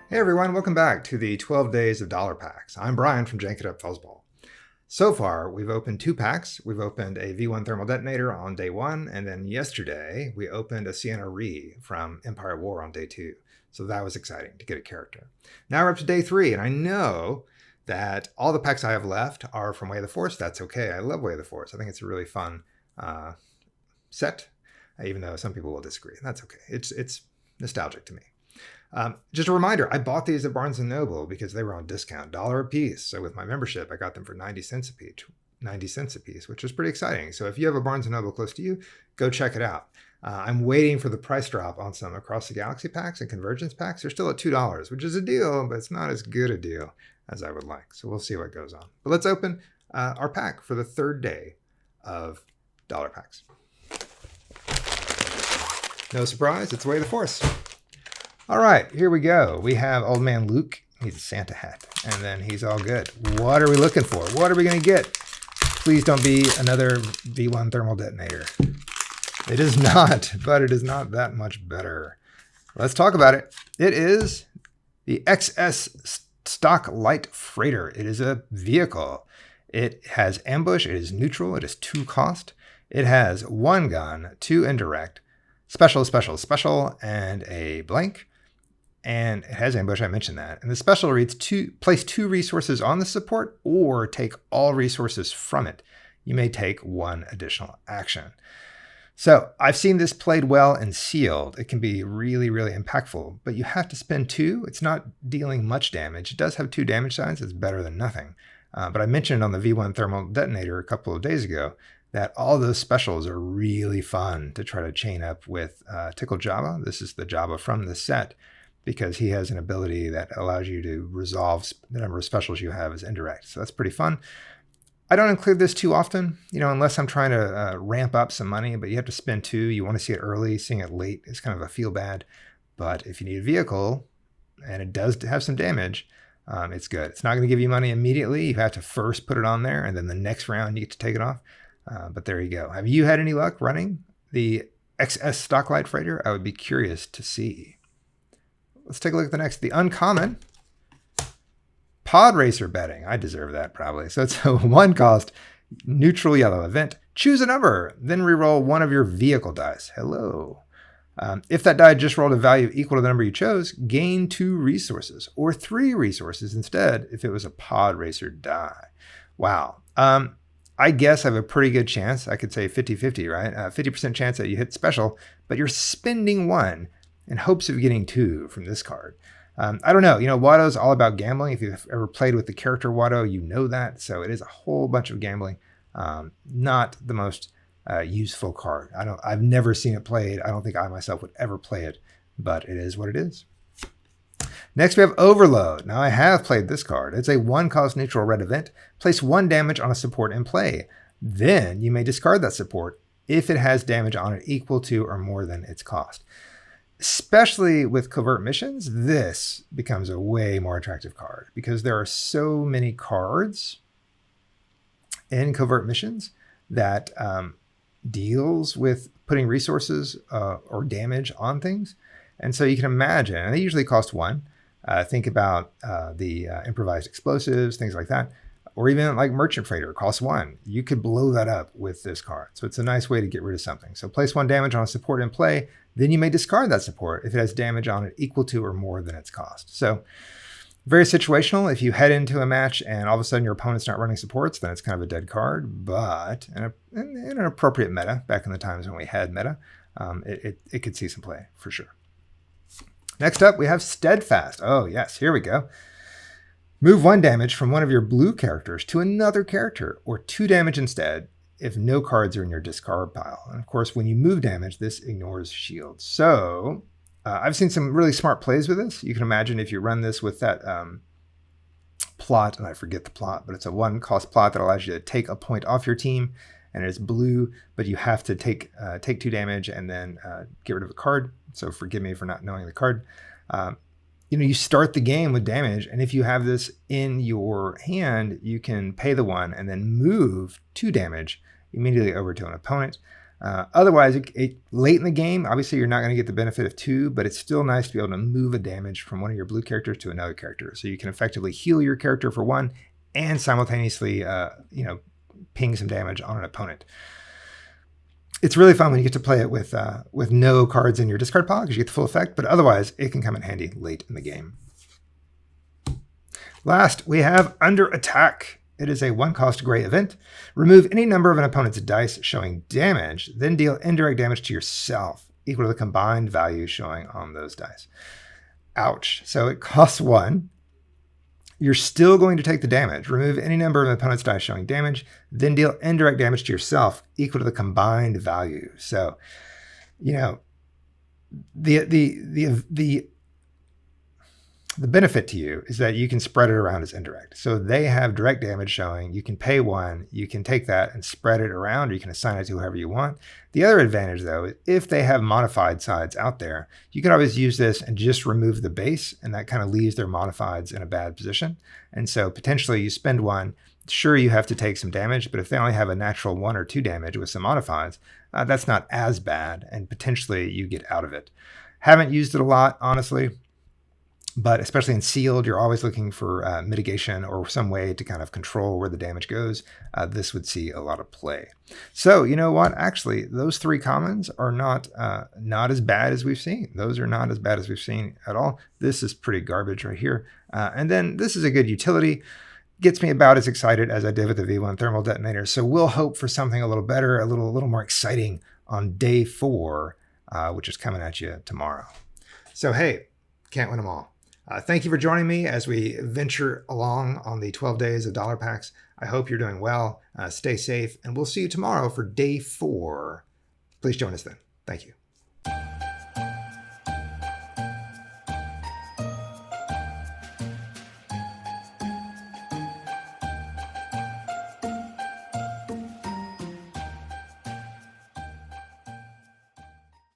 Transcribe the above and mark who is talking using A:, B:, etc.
A: Hey everyone, welcome back to the 12 Days of Dollar Packs. I'm Brian from Jank Fuzzball. So far, we've opened 2 packs. We've opened a V1 thermal detonator on day 1, and then yesterday we opened a Sienna Ree from Empire War on day 2. So that was exciting to get a character. Now we're up to day 3, and I know that all the packs I have left are from Way of the Force. That's okay. I love Way of the Force. I think it's a really fun set, even though some people will disagree. That's okay. It's nostalgic to me. Just a reminder, I bought these at Barnes & Noble because they were on discount, $1 a piece. So with my membership, I got them for 90 cents a piece, which is pretty exciting. So if you have a Barnes & Noble close to you, go check it out. I'm waiting for the price drop on some Across the Galaxy packs and Convergence packs. They're still at $2, which is a deal, but it's not as good a deal as I would like. So we'll see what goes on. But let's open our pack for the 3rd day of dollar packs. No surprise, it's Way of the Force. All right, here we go. We have Old Man Luke. He's a Santa hat, and then he's all good. What are we looking for? What are we going to get? Please don't be another V1 thermal detonator. It is not, but it is not that much better. Let's talk about it. It is the XS Stock Light Freighter. It is a vehicle. It has ambush. It is neutral. It is 2 cost. It has 1 gun, 2 indirect, special, and a blank. And it has ambush, I mentioned that. And the special reads place 2 resources on the support or take all resources from it. You may take 1 additional action. So I've seen this played well and sealed. It can be really, really impactful, but you have to spend 2. It's not dealing much damage. It does have 2 damage signs. It's better than nothing. But I mentioned on the V1 thermal detonator a couple of days ago that all those specials are really fun to try to chain up with Tickle Jabba. This is the Jabba from the set, because he has an ability that allows you to resolve the number of specials you have as indirect. So that's pretty fun. I don't include this too often, unless I'm trying to ramp up some money, but you have to spend 2. You want to see it early. Seeing it late is kind of a feel bad. But if you need a vehicle, and it does have some damage, it's good. It's not going to give you money immediately. You have to first put it on there, and then the next round you get to take it off. But there you go. Have you had any luck running the XS Stocklight Freighter? I would be curious to see. Let's take a look at the next. The uncommon Pod Racer betting. I deserve that probably. So it's a 1 cost neutral yellow event. Choose a number, then reroll 1 of your vehicle dice. Hello. If that die just rolled a value equal to the number you chose, gain 2 resources or 3 resources instead if it was a Pod Racer die. Wow. I guess I have a pretty good chance. I could say 50-50, right? 50% chance that you hit special, but you're spending 1 in hopes of getting 2 from this card. I don't know. Watto's all about gambling. If you've ever played with the character Watto, you know that. So it is a whole bunch of gambling. Not the most useful card. I've never seen it played. I don't think I myself would ever play it, but it is what it is. Next, we have Overload. Now, I have played this card. It's a 1 cost neutral red event. Place 1 damage on a support in play. Then you may discard that support if it has damage on it equal to or more than its cost. Especially with covert missions, this becomes a way more attractive card because there are so many cards in covert missions that deals with putting resources or damage on things. And so you can imagine, and they usually cost 1. Think about the improvised explosives, things like that. Or even like Merchant Freighter costs 1. You could blow that up with this card. So it's a nice way to get rid of something. So place 1 damage on a support in play. Then you may discard that support if it has damage on it equal to or more than its cost. So very situational. If you head into a match and all of a sudden your opponent's not running supports, then it's kind of a dead card. But in an appropriate meta, back in the times when we had meta, it could see some play for sure. Next up, we have Steadfast. Oh, yes, here we go. Move 1 damage from one of your blue characters to another character, or 2 damage instead if no cards are in your discard pile. And of course, when you move damage, this ignores shields. So I've seen some really smart plays with this. You can imagine if you run this with that plot, and I forget the plot, but it's a 1 cost plot that allows you to take a point off your team, and it's blue, but you have to take 2 damage and then get rid of a card. So forgive me for not knowing the card. You start the game with damage, and if you have this in your hand, you can pay the 1 and then move 2 damage immediately over to an opponent. Otherwise, late in the game, obviously you're not going to get the benefit of 2, but it's still nice to be able to move a damage from one of your blue characters to another character. So you can effectively heal your character for 1 and simultaneously, ping some damage on an opponent. It's really fun when you get to play it with no cards in your discard pile because you get the full effect, but otherwise it can come in handy late in the game. Last, we have Under Attack. It is a 1-cost gray event. Remove any number of an opponent's dice showing damage, then deal indirect damage to yourself, equal to the combined value showing on those dice. Ouch. So it costs 1. You're still going to take the damage. Remove any number of an opponent's dice showing damage, then deal indirect damage to yourself, equal to the combined value. So, the benefit to you is that you can spread it around as indirect. So they have direct damage showing. You can pay 1. You can take that and spread it around, or you can assign it to whoever you want. The other advantage, though, is if they have modified sides out there, you can always use this and just remove the base, and that kind of leaves their modifieds in a bad position. And so potentially you spend 1. Sure, you have to take some damage, but if they only have a natural 1 or 2 damage with some modifieds, that's not as bad, and potentially you get out of it. Haven't used it a lot, honestly. But especially in sealed, you're always looking for mitigation or some way to kind of control where the damage goes. This would see a lot of play. So you know what? Actually, those 3 commons are not as bad as we've seen. Those are not as bad as we've seen at all. This is pretty garbage right here. And then this is a good utility. Gets me about as excited as I did with the V1 thermal detonator. So we'll hope for something a little better, a little more exciting on day 4, which is coming at you tomorrow. So hey, can't win them all. Thank you for joining me as we venture along on the 12 days of dollar packs. I hope you're doing well. Stay safe, and we'll see you tomorrow for day 4. Please join us then. Thank you.